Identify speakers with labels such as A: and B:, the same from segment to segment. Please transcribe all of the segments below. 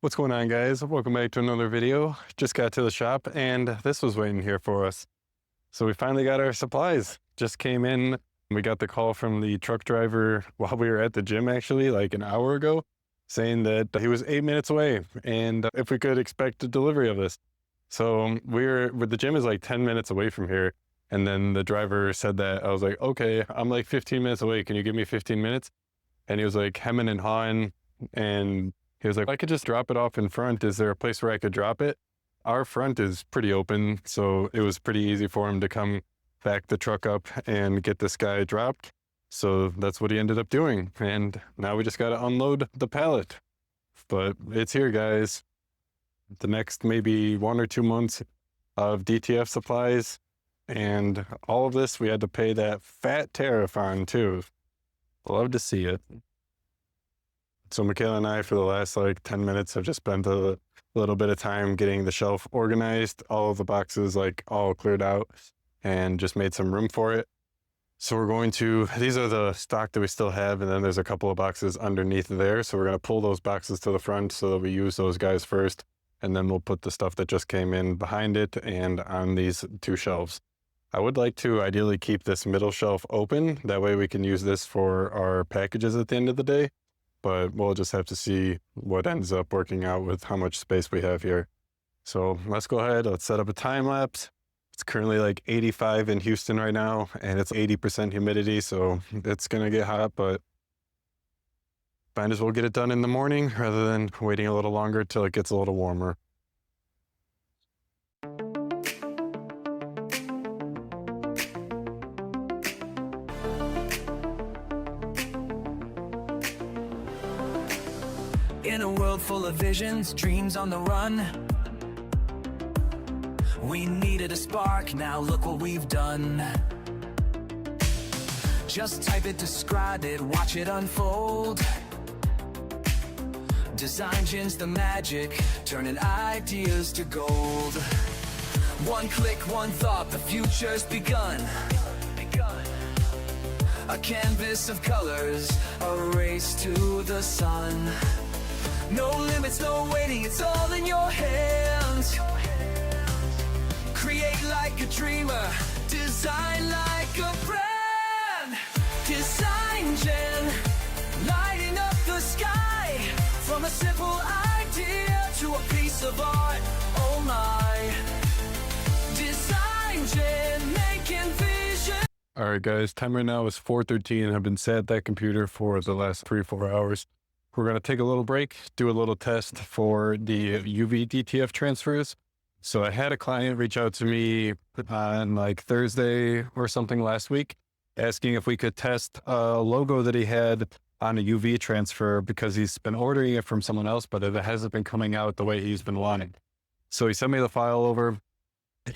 A: What's going on, guys? Welcome back to another video. Just got to the shop and this was waiting here for us. So we finally got our supplies. Just came in. We got the call from the truck driver while we were at the gym, actually, like an hour ago, saying that he was 8 minutes away and if we could expect a delivery of this. So the gym is like 10 minutes away from here. And then the driver said that. I was like, okay, I'm like 15 minutes away. Can you give me 15 minutes? And he was like hemming and hawing, and he was like, I could just drop it off in front. Is there a place where I could drop it? Our front is pretty open, so it was pretty easy for him to come back the truck up and get this guy dropped. So that's what he ended up doing. And now we just got to unload the pallet. But it's here, guys. The next maybe 1 or 2 months of DTF supplies. And all of this, we had to pay that fat tariff on too. Love to see it. So Michaela and I, for the last like 10 minutes, have just spent a little bit of time getting the shelf organized, all of the boxes like all cleared out, and just made some room for it. So we're going to, these are the stock that we still have, and then there's a couple of boxes underneath there. So we're going to pull those boxes to the front so that we use those guys first, and then we'll put the stuff that just came in behind it and on these 2 shelves. I would like to ideally keep this middle shelf open. That way we can use this for our packages at the end of the day. But we'll just have to see what ends up working out with how much space we have here. So let's go ahead, let's set up a time lapse. It's currently like 85 in Houston right now, and it's 80% humidity, so it's gonna get hot, but might as well get it done in the morning rather than waiting a little longer till it gets a little warmer.
B: In a world full of visions, dreams on the run, we needed a spark, now look what we've done. Just type it, describe it, watch it unfold. Design gins the magic, turning ideas to gold. One click, one thought, the future's begun. A canvas of colors, a race to the sun. No limits, no waiting, it's all in your hands. Create like a dreamer, design like a brand. Design Gen, lighting up the sky. From a simple idea to a piece of art, oh my. Design Gen, making vision.
A: All right, guys, time right now is 4:13. I've been sat at that computer for the last 3-4 hours. We're going to take a little break, do a little test for the UV DTF transfers. So I had a client reach out to me on like Thursday or something last week, asking if we could test a logo that he had on a UV transfer because he's been ordering it from someone else, but it hasn't been coming out the way he's been wanting. So he sent me the file over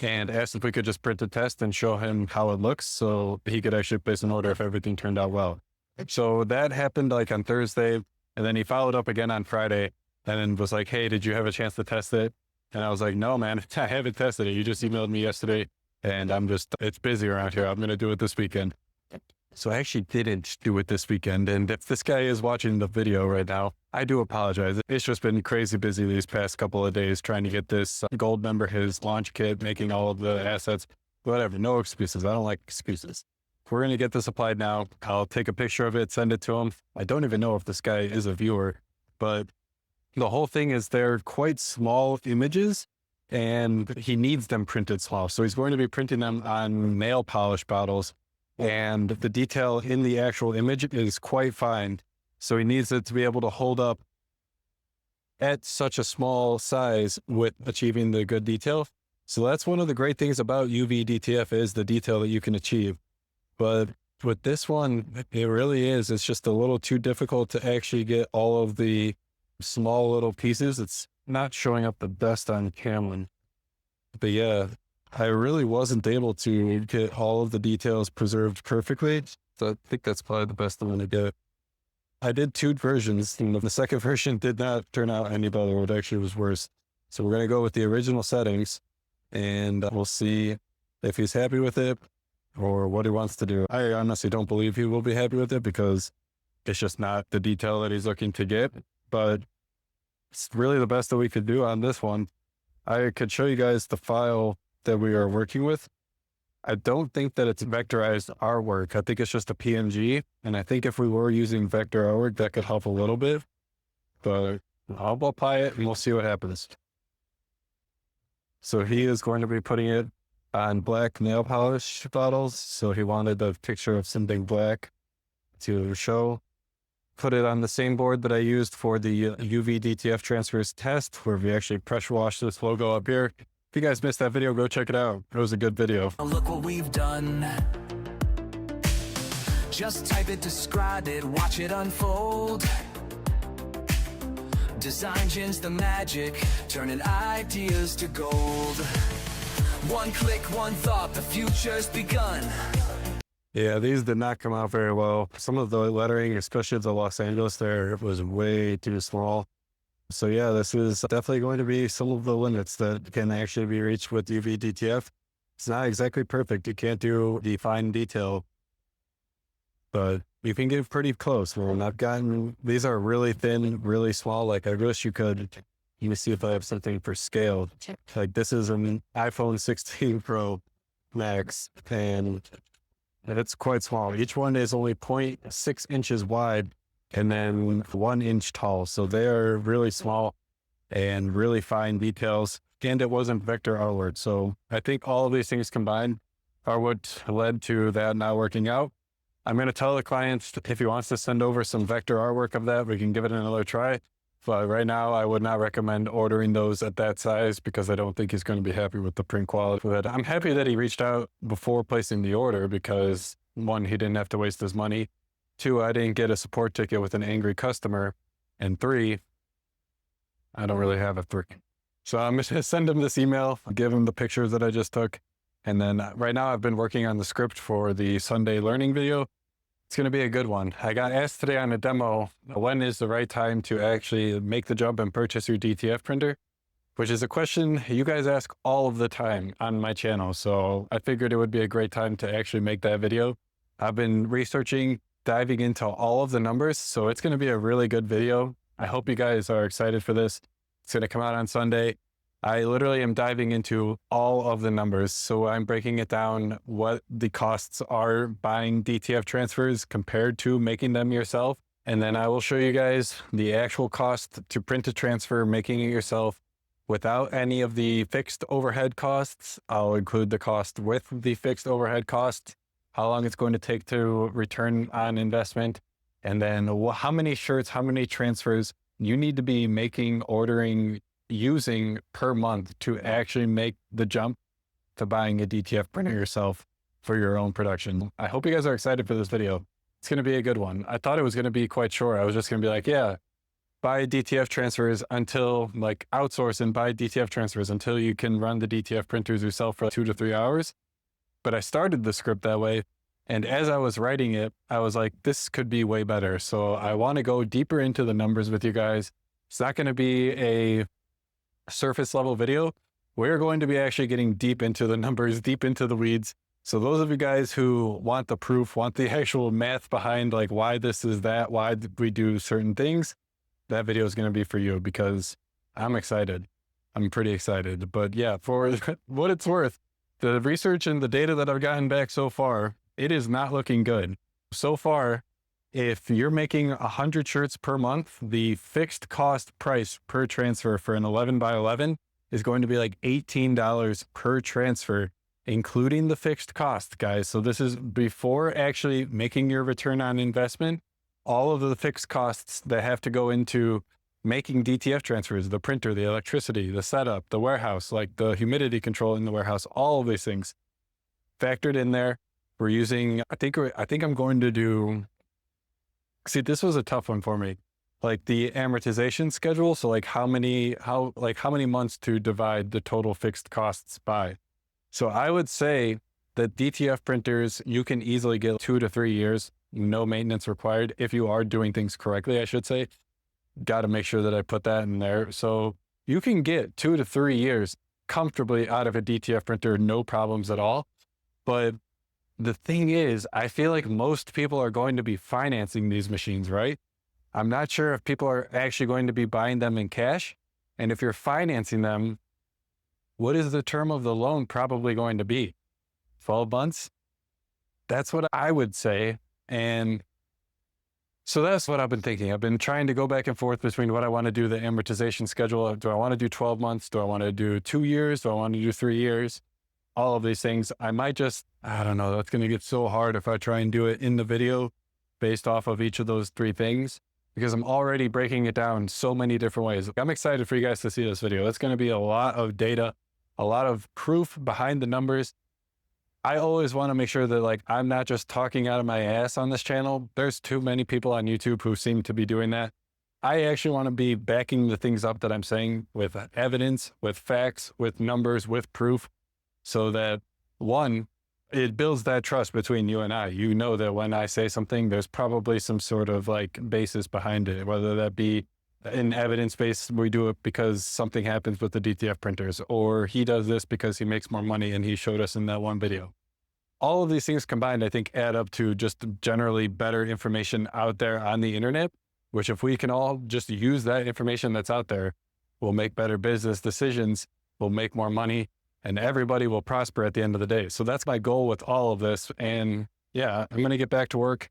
A: and asked if we could just print a test and show him how it looks so he could actually place an order if everything turned out well. So that happened like on Thursday. And then he followed up again on Friday and then was like, hey, did you have a chance to test it? And I was like, no, man, I haven't tested it. You just emailed me yesterday and it's busy around here. I'm going to do it this weekend. So I actually didn't do it this weekend. And if this guy is watching the video right now, I do apologize. It's just been crazy busy these past couple of days trying to get this gold member, his launch kit, making all of the assets, whatever. No excuses. I don't like excuses. We're going to get this applied now. I'll take a picture of it, send it to him. I don't even know if this guy is a viewer, but the whole thing is they're quite small images and he needs them printed small. So he's going to be printing them on nail polish bottles and the detail in the actual image is quite fine. So he needs it to be able to hold up at such a small size with achieving the good detail. So that's one of the great things about UV DTF is the detail that you can achieve. But with this one, it really is. It's just a little too difficult to actually get all of the small little pieces. It's not showing up the best on camera. But yeah, I really wasn't able to get all of the details preserved perfectly. So I think that's probably the best I'm going to get. I did 2 versions, and the second version did not turn out any better. It actually was worse. So we're going to go with the original settings, and we'll see if he's happy with it or what he wants to do. I honestly don't believe he will be happy with it because it's just not the detail that he's looking to get. But it's really the best that we could do on this one. I could show you guys the file that we are working with. I don't think that it's vectorized artwork. I think it's just a PNG. And I think if we were using vector artwork, that could help a little bit. But I'll apply it and we'll see what happens. So he is going to be putting it on black nail polish bottles. So he wanted a picture of something black to show. Put it on the same board that I used for the UV DTF transfers test, where we actually pressure washed this logo up here. If you guys missed that video, go check it out. It was a good video.
B: Look what we've done. Just type it, describe it, watch it unfold. Design gen's the magic, turning ideas to gold. One click, one thought, the future's begun.
A: Yeah, these did not come out very well. Some of the lettering, especially the Los Angeles there, was way too small. So yeah, this is definitely going to be some of the limits that can actually be reached with UV DTF. It's not exactly perfect. You can't do the fine detail, but you can get pretty close. Well, I've gotten, these are really thin, really small. Like I wish you could, let me see if I have something for scale. Like this is an iPhone 16 Pro Max and it's quite small. Each one is only 0.6 inches wide and then 1 inch tall. So they are really small and really fine details. And it wasn't vector artwork. So I think all of these things combined are what led to that not working out. I'm going to tell the client if he wants to send over some vector artwork of that, we can give it another try. But right now, I would not recommend ordering those at that size because I don't think he's going to be happy with the print quality. But I'm happy that he reached out before placing the order because, one, he didn't have to waste his money. Two, I didn't get a support ticket with an angry customer. And three, I don't really have a three. So I'm going to send him this email, give him the pictures that I just took. And then right now I've been working on the script for the Sunday learning video. It's going to be a good one. I got asked today on a demo, when is the right time to actually make the jump and purchase your DTF printer? Which is a question you guys ask all of the time on my channel. So I figured it would be a great time to actually make that video. I've been researching, diving into all of the numbers. So it's going to be a really good video. I hope you guys are excited for this. It's going to come out on Sunday. I literally am diving into all of the numbers. So I'm breaking it down what the costs are buying DTF transfers compared to making them yourself. And then I will show you guys the actual cost to print a transfer, making it yourself without any of the fixed overhead costs. I'll include the cost with the fixed overhead costs, how long it's going to take to return on investment, and then how many shirts, how many transfers you need to be making, ordering, using per month to actually make the jump to buying a DTF printer yourself for your own production. I hope you guys are excited for this video. It's going to be a good one. I thought it was going to be quite short. I was just going to be like, yeah, buy DTF transfers until like outsource and buy DTF transfers until you can run the DTF printers yourself for 2 to 3 hours. But I started the script that way. And as I was writing it, I was like, this could be way better. So I want to go deeper into the numbers with you guys. It's not going to be a surface level video. We're going to be actually getting deep into the numbers, deep into the weeds. So those of you guys who want the proof, want the actual math behind like why this is that, why we do certain things, that video is going to be for you because I'm excited. I'm pretty excited. But yeah, for what it's worth, the research and the data that I've gotten back so far, it is not looking good. So far, if you're making 100 shirts per month, the fixed cost price per transfer for an 11 by 11 is going to be like $18 per transfer, including the fixed cost, guys. So this is before actually making your return on investment. All of the fixed costs that have to go into making DTF transfers, the printer, the electricity, the setup, the warehouse, like the humidity control in the warehouse, all of these things factored in there. We're using, I think I'm going to do, see, this was a tough one for me. Like the amortization schedule. So like how many months to divide the total fixed costs by. So I would say that DTF printers, you can easily get 2 to 3 years, no maintenance required. If you are doing things correctly, I should say. Got to make sure that I put that in there. So you can get 2 to 3 years comfortably out of a DTF printer, no problems at all. But the thing is, I feel like most people are going to be financing these machines, right? I'm not sure if people are actually going to be buying them in cash. And if you're financing them, what is the term of the loan probably going to be? 12 months? That's what I would say. And so that's what I've been thinking. I've been trying to go back and forth between what I want to do, the amortization schedule. Do I want to do 12 months? Do I want to do 2 years? Do I want to do 3 years? All of these things. I might just, I don't know, that's going to get so hard if I try and do it in the video based off of each of those 3 things, because I'm already breaking it down so many different ways. I'm excited for you guys to see this video. It's going to be a lot of data, a lot of proof behind the numbers. I always want to make sure that like, I'm not just talking out of my ass on this channel. There's too many people on YouTube who seem to be doing that. I actually want to be backing the things up that I'm saying with evidence, with facts, with numbers, with proof, so that one, it builds that trust between you and I. You know that when I say something, there's probably some sort of like basis behind it, whether that be in evidence base, we do it because something happens with the DTF printers, or he does this because he makes more money and he showed us in that one video. All of these things combined, I think, add up to just generally better information out there on the internet, which if we can all just use that information that's out there, we'll make better business decisions, we'll make more money, and everybody will prosper at the end of the day. So that's my goal with all of this. And yeah, I'm going to get back to work,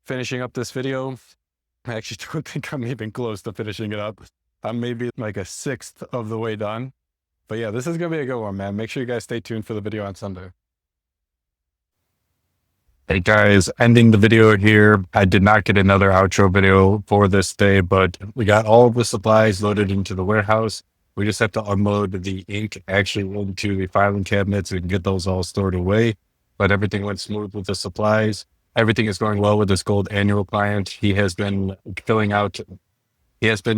A: finishing up this video. I actually don't think I'm even close to finishing it up. I'm maybe like a 1/6 of the way done. But yeah, this is going to be a good one, man. Make sure you guys stay tuned for the video on Sunday. Hey guys, ending the video here. I did not get another outro video for this day, but we got all of the supplies loaded into the warehouse. We just have to unload the ink actually into the filing cabinets and get those all stored away. But everything went smooth with the supplies. Everything is going well with this gold annual client. He has been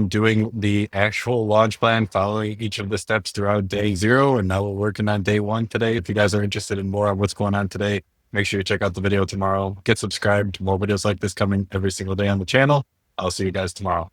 A: doing the actual launch plan, following each of the steps throughout day 0. And now we're working on day 1 today. If you guys are interested in more on what's going on today, make sure you check out the video tomorrow. Get subscribed. More videos like this coming every single day on the channel. I'll see you guys tomorrow.